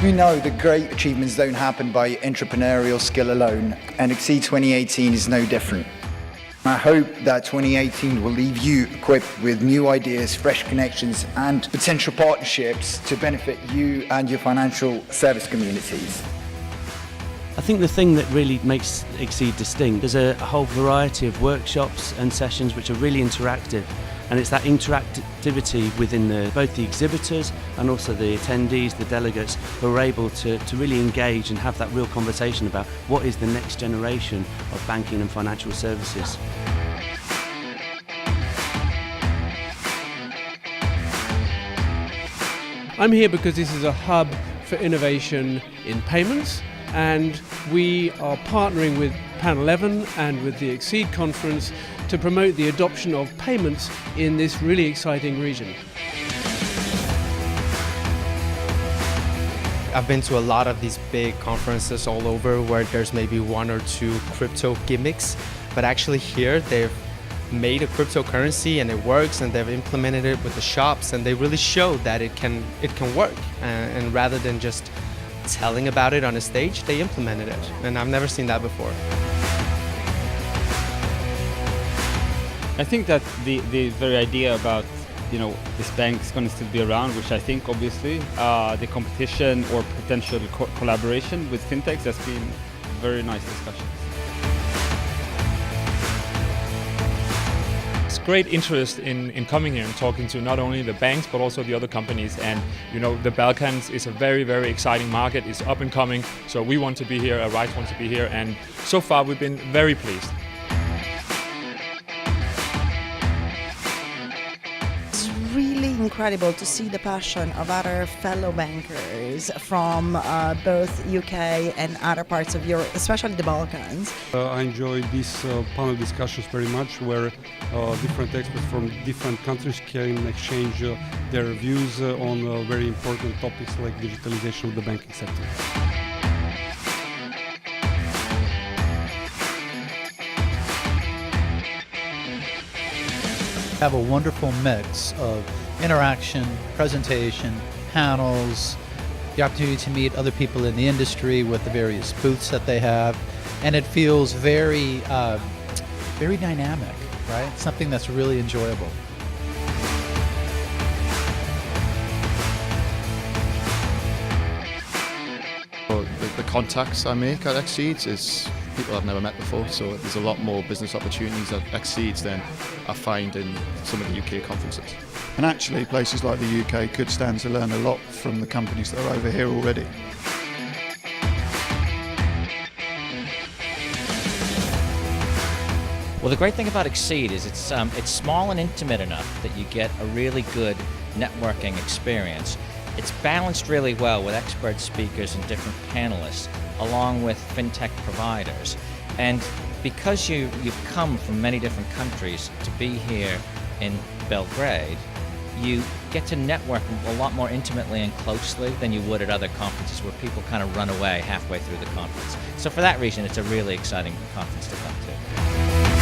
We know that great achievements don't happen by entrepreneurial skill alone, and xCEEd 2018 is no different. I hope that 2018 will leave you equipped with new ideas, fresh connections, and potential partnerships to benefit you and your financial service communities. I think the thing that really makes xCEEd distinct, there's a whole variety of workshops and sessions which are really interactive, and it's that interactivity within both the exhibitors and also the attendees, the delegates, who are able to really engage and have that real conversation about what is the next generation of banking and financial services. I'm here because this is a hub for innovation in payments, and we are partnering with Pan 11 and with the xCEEd conference to promote the adoption of payments in this really exciting region. I've been to a lot of these big conferences all over where there's maybe one or two crypto gimmicks, but actually here they've made a cryptocurrency and it works, and they've implemented it with the shops, and they really show that it can work, and rather than just telling about it on a stage, they implemented it, and I've never seen that before. I think that the very idea about this bank is going to still be around, which I think obviously the competition or potential collaboration with fintechs has been very nice discussions. It's great interest in coming here and talking to not only the banks but also the other companies, and the Balkans is a very, very exciting market. It's up and coming, so we want to be here, Arise wants to be here, and so far we've been very pleased. Really incredible to see the passion of other fellow bankers from both UK and other parts of Europe, especially the Balkans. I enjoyed these panel discussions very much, where different experts from different countries can exchange their views on very important topics like digitalization of the banking sector. Have a wonderful mix of interaction, presentation, panels, the opportunity to meet other people in the industry with the various booths that they have, and it feels very, very dynamic, right? Something that's really enjoyable. The contacts I make at xCEEd is people I've never met before, so there's a lot more business opportunities at xCEEd than I find in some of the UK conferences. And actually places like the UK could stand to learn a lot from the companies that are over here already. Well, the great thing about xCEEd is it's small and intimate enough that you get a really good networking experience. It's balanced really well with expert speakers and different panelists, along with fintech providers. And because you've come from many different countries to be here in Belgrade, you get to network a lot more intimately and closely than you would at other conferences where people kind of run away halfway through the conference. So for that reason, it's a really exciting conference to come to.